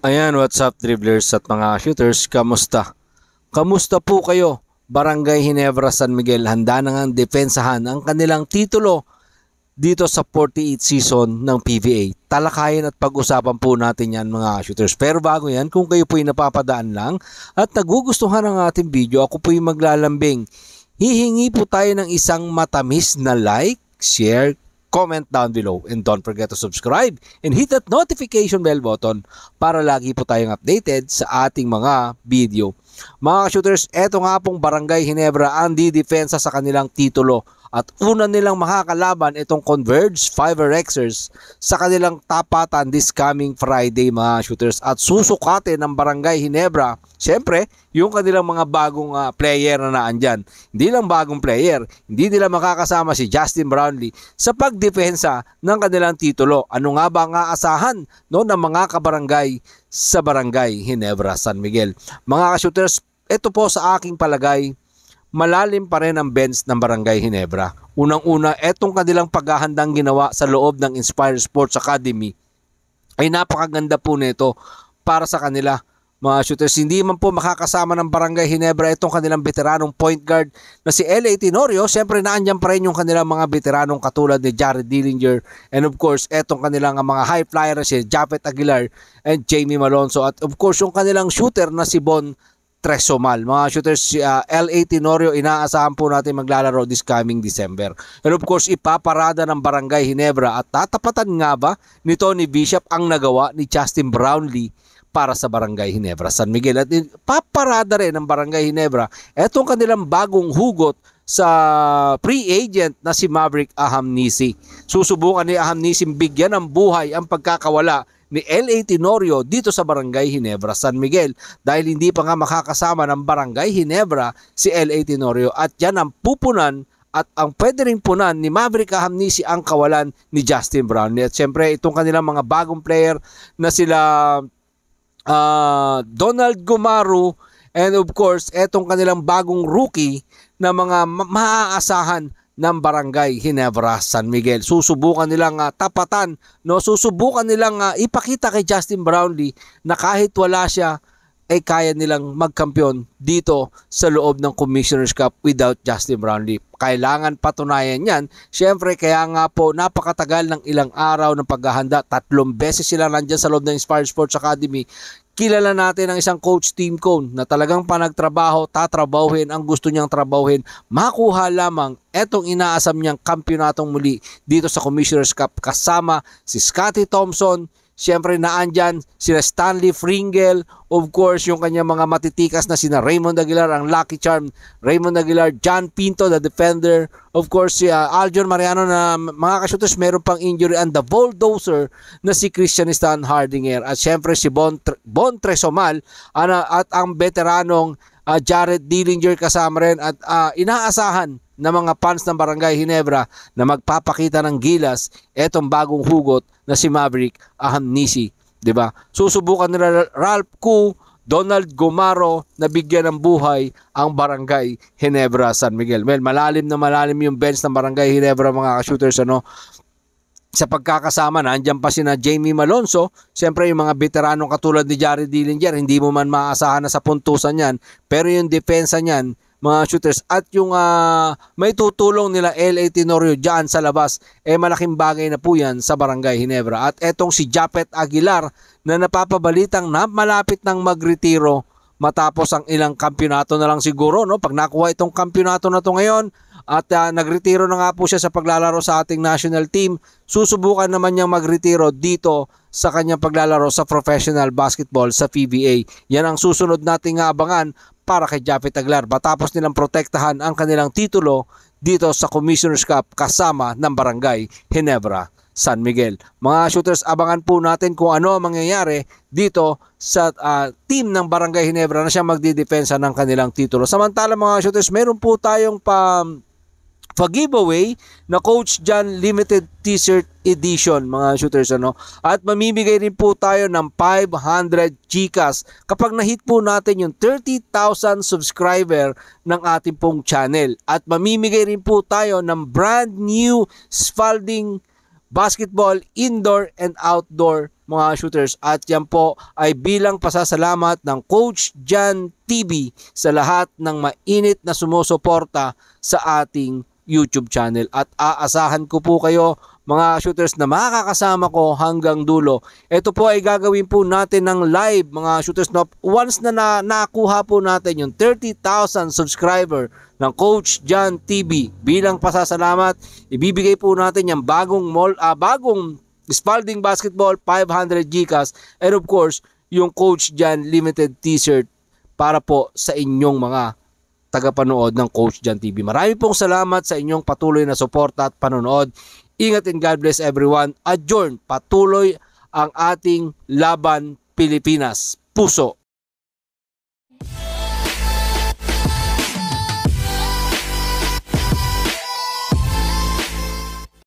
Ayan, what's up dribblers at mga shooters, kamusta? Kamusta po kayo? Barangay Ginebra San Miguel handa na ngang depensahan ang kanilang titulo dito sa 48th season ng PBA. Talakayin at pag-usapan po natin yan mga shooters. Pero bago yan, kung kayo po'y napapadaan lang at nagugustuhan ng ating video, ako po'y maglalambing. Hihingi po tayo ng isang matamis na like, share, comment down below, and don't forget to subscribe and hit that notification bell button para lagi po tayong updated sa ating mga video. Mga shooters, eto nga pong Barangay Ginebra ang didepensa sa kanilang titulo at una nilang makakalaban itong Converge Fiverexers sa kanilang tapatan this coming Friday mga shooters, at susukatin ng Barangay Ginebra siyempre yung kanilang mga bagong player na naandyan. Hindi lang bagong player, hindi nila makakasama si Justin Brownlee sa pagdepensa ng kanilang titulo. Ano nga ba ang aasahan ng mga kabarangay sa Barangay Ginebra San Miguel? Mga shooters, ito po sa aking palagay, malalim pa rin ang bench ng Barangay Ginebra. Unang-una, etong kanilang paghahandang ginawa sa loob ng Inspire Sports Academy ay napakaganda po nito para sa kanila. Mga shooters, hindi man po makakasama ng Barangay Ginebra itong kanilang veteranong point guard na si L.A. Tenorio. Siyempre naandyan pa rin yung kanilang mga veteranong katulad ni Jared Dillinger, and of course etong kanilang mga high flyer si Japet Aguilar and Jamie Malonzo, at of course yung kanilang shooter na si Bon Tresomal. Mga shooters, si L.A. Tenorio inaasahan po natin maglalaro this coming December. And of course, ipaparada ng Barangay Ginebra at tatapatan nga ba ni Tony Bishop ang nagawa ni Justin Brownlee para sa Barangay Ginebra San Miguel. At paparada rin ng Barangay Ginebra etong kanilang bagong hugot sa free agent na si Maverick Ahamnisi. Susubukan ni Ahamnisi bigyan ng buhay ang pagkakawala ni L.A. Tenorio dito sa Barangay Ginebra San Miguel dahil hindi pa nga makakasama ng Barangay Ginebra si L.A. Tenorio, at yan ang pupunan at ang pwede rin punan ni Maverick Ahamnisi ang kawalan ni Justin Brownlee. At syempre itong kanilang mga bagong player na sila Donald Gumaru, and of course etong kanilang bagong rookie na mga maaasahan ng Barangay Ginebra San Miguel. Susubukan nilang tapatan, susubukan nilang ipakita kay Justin Brownlee na kahit wala siya ay kaya nilang magkampiyon dito sa loob ng Commissioner's Cup without Justin Brownlee. Kailangan patunayan yan. Siyempre, kaya nga po napakatagal ng ilang araw ng paghahanda. 3 beses sila nandyan sa loob ng Inspire Sports Academy. Kilala natin ang isang coach, Tim Cone, na talagang panagtrabaho, tatrabahuhin ang gusto niyang trabahuhin. Makuha lamang etong inaasam niyang kampyonatong muli dito sa Commissioner's Cup kasama si Scottie Thompson. Siyempre naandyan sila Stanley Fringle, of course yung kanyang mga matitikas na sina Raymond Aguilar, ang Lucky Charm, Raymond Aguilar, John Pinto, the defender, of course si Aljon Mariano na mga ka-shooters meron pang injury, and the bulldozer na si Christian Stan Hardinger, at siyempre si Bon Tresomal at ang veteranong Jared Dillinger kasama rin, at inaasahan na mga fans ng Barangay Ginebra na magpapakita ng gilas etong bagong hugot na si Maverick Ahamnisi, 'di ba? Susubukan nila Ralph Koo, Donald Gomaro na bigyan ng buhay ang Barangay Ginebra San Miguel. Well, malalim na malalim yung bench ng Barangay Ginebra mga ka-shooters, sa pagkakasama nandiyan pa sina Jamie Malonzo, siyempre yung mga veteranong katulad ni Jared Dillinger, hindi mo man maasahan na sa puntusan yan, pero yung depensa niyan mga shooters at yung may tutulong nila L.A. Tenorio dyan sa labas, malaking bagay na po yan sa Barangay Ginebra. At etong si Japet Aguilar na napapabalitang na malapit nang magretiro matapos ang ilang kampyonato na lang siguro, pag nakuha itong kampyonato na to ngayon at nagretiro na nga po siya sa paglalaro sa ating national team, susubukan naman niyang magretiro dito sa kanyang paglalaro sa professional basketball sa PBA. Yan ang susunod nating abangan para kay Japet Aguilar matapos nilang protektahan ang kanilang titulo dito sa Commissioner's Cup kasama ng Barangay Ginebra San Miguel. Mga shooters, abangan po natin kung ano ang mangyayari dito sa team ng Barangay Ginebra na siya magdidepensa ng kanilang titulo. Samantala mga shooters, meron po tayong giveaway na Coach John Limited T-shirt edition mga shooters, at mamimigay rin po tayo ng 500 GCash kapag na-hit po natin yung 30,000 subscriber ng ating pong channel, at mamimigay rin po tayo ng brand new Spalding basketball indoor and outdoor mga shooters, at yan po ay bilang pasasalamat ng Coach Jan TV sa lahat ng mainit na sumusuporta sa ating YouTube channel, at aasahan ko po kayo mga shooters na makakasama ko hanggang dulo. Ito po ay gagawin po natin ng live mga shooters, no? Once na nakuha po natin yung 30,000 subscriber ng Coach Jan TV, bilang pasasalamat ibibigay po natin yung bagong Spalding Basketball 500 GCash, and of course yung Coach Jan limited t-shirt para po sa inyong mga tagapanood ng Coach Jan TV. Marami pong salamat sa inyong patuloy na suporta at panonood. Ingat and God bless everyone. Adjourn, patuloy ang ating laban Pilipinas. Puso